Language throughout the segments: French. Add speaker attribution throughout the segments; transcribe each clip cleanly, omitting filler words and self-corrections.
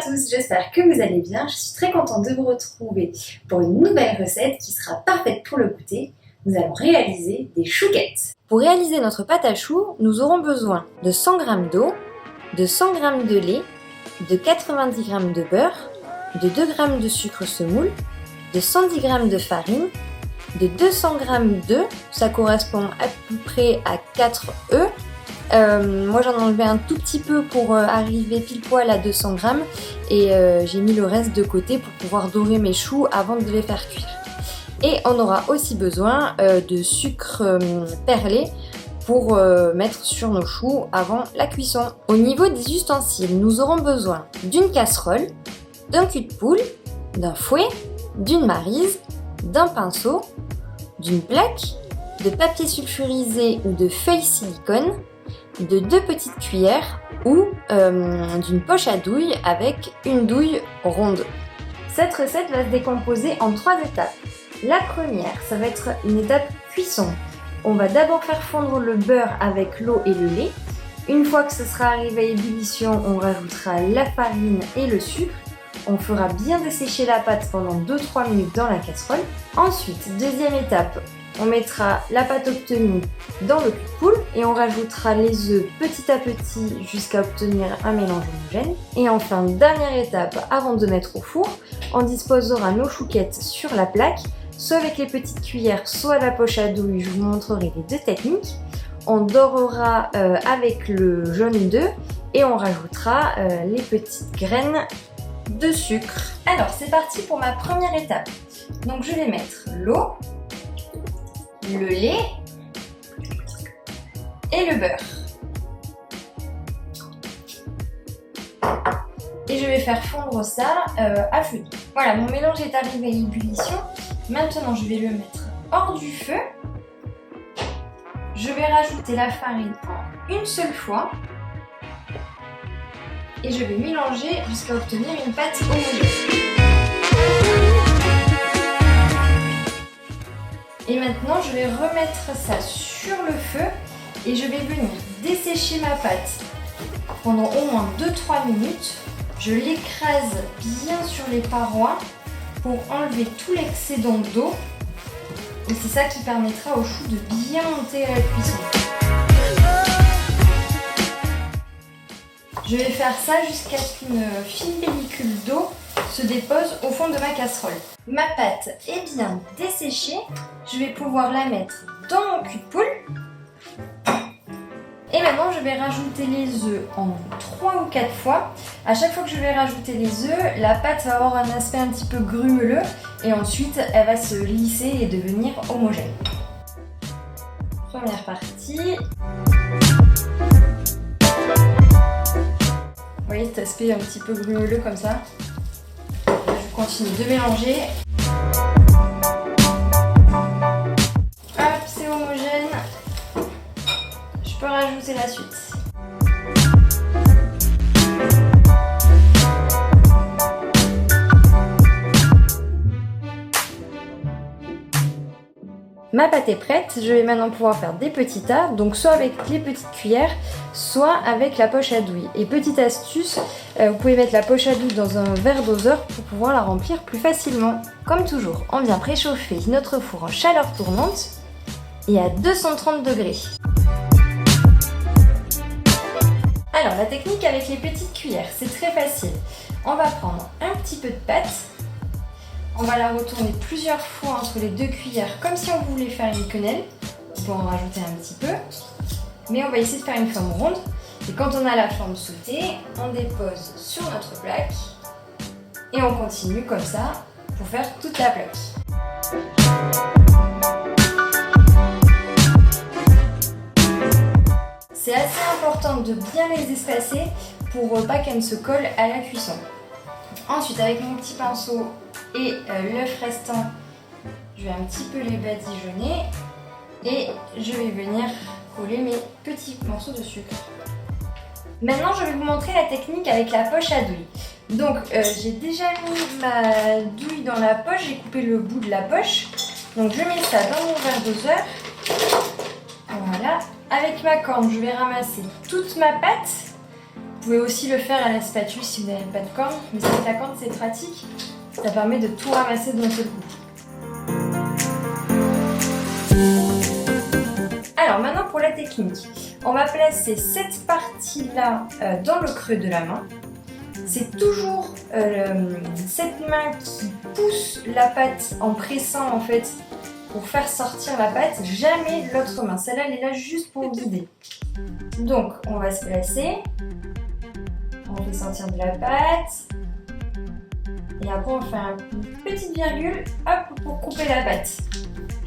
Speaker 1: tous, j'espère que vous allez bien. Je suis très contente de vous retrouver pour une nouvelle recette qui sera parfaite pour le goûter. Nous allons réaliser des chouquettes. Pour réaliser notre pâte à choux, nous aurons besoin de 100 g d'eau, de 100 g de lait, de 90 g de beurre, de 2 g de sucre semoule, de 110 g de farine, de 200 g d'œufs, ça correspond à peu près à 4 œufs. Moi j'en ai enlevé un tout petit peu pour arriver pile poil à 200 g et j'ai mis le reste de côté pour pouvoir dorer mes choux avant de les faire cuire. Et on aura aussi besoin de sucre perlé pour mettre sur nos choux avant la cuisson. Au niveau des ustensiles, nous aurons besoin d'une casserole, d'un cul de poule, d'un fouet, d'une maryse, d'un pinceau, d'une plaque, de papier sulfurisé ou de feuilles silicone, de 2 petites cuillères ou d'une poche à douille avec une douille ronde. Cette recette va se décomposer en 3 étapes. La première, ça va être une étape cuisson. On va d'abord faire fondre le beurre avec l'eau et le lait. Une fois que ce sera arrivé à ébullition, on rajoutera la farine et le sucre. On fera bien dessécher la pâte pendant 2-3 minutes dans la casserole. Ensuite, deuxième étape, on mettra la pâte obtenue dans le cul de poule et on rajoutera les œufs petit à petit jusqu'à obtenir un mélange homogène. Et enfin, dernière étape, avant de mettre au four, on disposera nos chouquettes sur la plaque, soit avec les petites cuillères, soit la poche à douille, je vous montrerai les 2 techniques. On dorera avec le jaune d'œuf et on rajoutera les petites graines de sucre. Alors c'est parti pour ma première étape. Donc je vais mettre l'eau, le lait et le beurre. Et je vais faire fondre ça à feu doux. Voilà, mon mélange est arrivé à l'ébullition. Maintenant, je vais le mettre hors du feu. Je vais rajouter la farine en une seule fois. Et je vais mélanger jusqu'à obtenir une pâte homogène. Et maintenant, je vais remettre ça sur le feu et je vais venir dessécher ma pâte pendant au moins 2-3 minutes. Je l'écrase bien sur les parois pour enlever tout l'excédent d'eau. Et c'est ça qui permettra aux choux de bien monter à la cuisson. Je vais faire ça jusqu'à ce qu'une fine pellicule d'eau se dépose au fond de ma casserole. Ma pâte est bien desséchée. Je vais pouvoir la mettre dans mon cul de poule. Et maintenant, je vais rajouter les œufs en 3 ou 4 fois. À chaque fois que je vais rajouter les œufs, la pâte va avoir un aspect un petit peu grumeleux et ensuite, elle va se lisser et devenir homogène. Première partie. Vous voyez cet aspect un petit peu grumeleux comme ça. Je continue de mélanger. Hop, c'est homogène. Je peux rajouter la suite. Ma pâte est prête, je vais maintenant pouvoir faire des petits tas, donc soit avec les petites cuillères, soit avec la poche à douille. Et petite astuce, vous pouvez mettre la poche à douille dans un verre doseur pour pouvoir la remplir plus facilement. Comme toujours, on vient préchauffer notre four en chaleur tournante et à 230 degrés. Alors la technique avec les petites cuillères, c'est très facile. On va prendre un petit peu de pâte. On va la retourner plusieurs fois entre les 2 cuillères, comme si on voulait faire une quenelle. On peut en rajouter un petit peu. Mais on va essayer de faire une forme ronde. Et quand on a la forme sautée, on dépose sur notre plaque. Et on continue comme ça pour faire toute la plaque. C'est assez important de bien les espacer pour pas qu'elles ne se collent à la cuisson. Ensuite, avec mon petit pinceau et l'œuf restant, je vais un petit peu les badigeonner et je vais venir coller mes petits morceaux de sucre. Maintenant, je vais vous montrer la technique avec la poche à douille. Donc, j'ai déjà mis ma douille dans la poche, j'ai coupé le bout de la poche. Donc, je mets ça dans mon verre doseur. Voilà. Avec ma corne, je vais ramasser toute ma pâte pouvez aussi le faire à la spatule si vous n'avez pas de corne, mais avec la corne c'est pratique, ça permet de tout ramasser d'un seul coup. Alors maintenant pour la technique, on va placer cette partie-là dans le creux de la main. C'est toujours cette main qui pousse la pâte en pressant en fait pour faire sortir la pâte, jamais l'autre main. Celle-là elle est là juste pour guider. Donc on va se placer. On fait sortir de la pâte et après on fait une petite virgule hop, pour couper la pâte.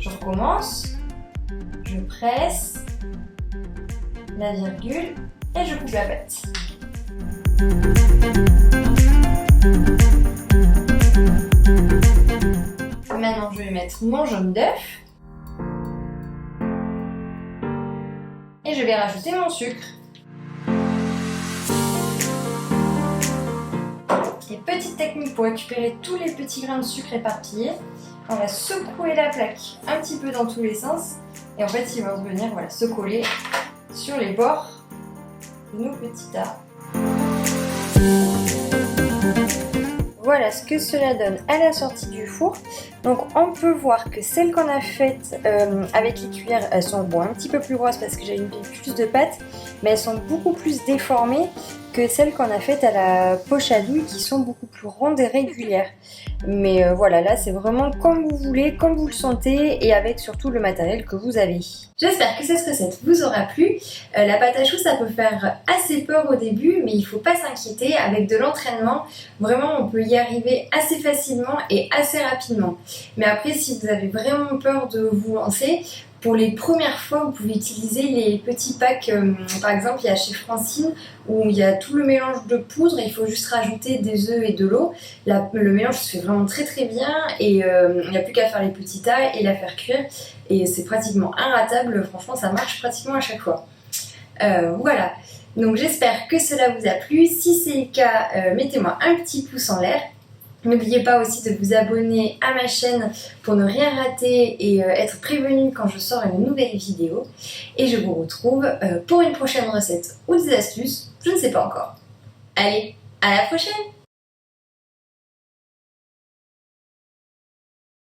Speaker 1: Je recommence, je presse la virgule et je coupe la pâte. Maintenant je vais mettre mon jaune d'œuf et je vais rajouter mon sucre. Et petite technique pour récupérer tous les petits grains de sucre éparpillés, on va secouer la plaque un petit peu dans tous les sens et en fait il va revenir se coller sur les bords de nos petits tas. Voilà ce que cela donne à la sortie du four. Donc on peut voir que celles qu'on a faites avec les cuillères, elles sont un petit peu plus grosses parce que j'ai mis plus de pâte, mais elles sont beaucoup plus déformées que celles qu'on a faites à la poche à douille qui sont beaucoup plus rondes et régulières. Mais voilà, là c'est vraiment comme vous voulez, comme vous le sentez et avec surtout le matériel que vous avez. J'espère que cette recette vous aura plu. La pâte à choux ça peut faire assez peur au début, mais il ne faut pas s'inquiéter, avec de l'entraînement, vraiment on peut y arriver assez facilement et assez rapidement. Mais après si vous avez vraiment peur de vous lancer, pour les premières fois, vous pouvez utiliser les petits packs, par exemple il y a chez Francine où il y a tout le mélange de poudre, il faut juste rajouter des œufs et de l'eau. Le mélange se fait vraiment très très bien et il n'y a plus qu'à faire les petits tas et la faire cuire et c'est pratiquement inratable, franchement ça marche pratiquement à chaque fois. Voilà, donc j'espère que cela vous a plu, si c'est le cas mettez-moi un petit pouce en l'air. N'oubliez pas aussi de vous abonner à ma chaîne pour ne rien rater et être prévenu quand je sors une nouvelle vidéo. Et je vous retrouve pour une prochaine recette ou des astuces, je ne sais pas encore. Allez, à la prochaine!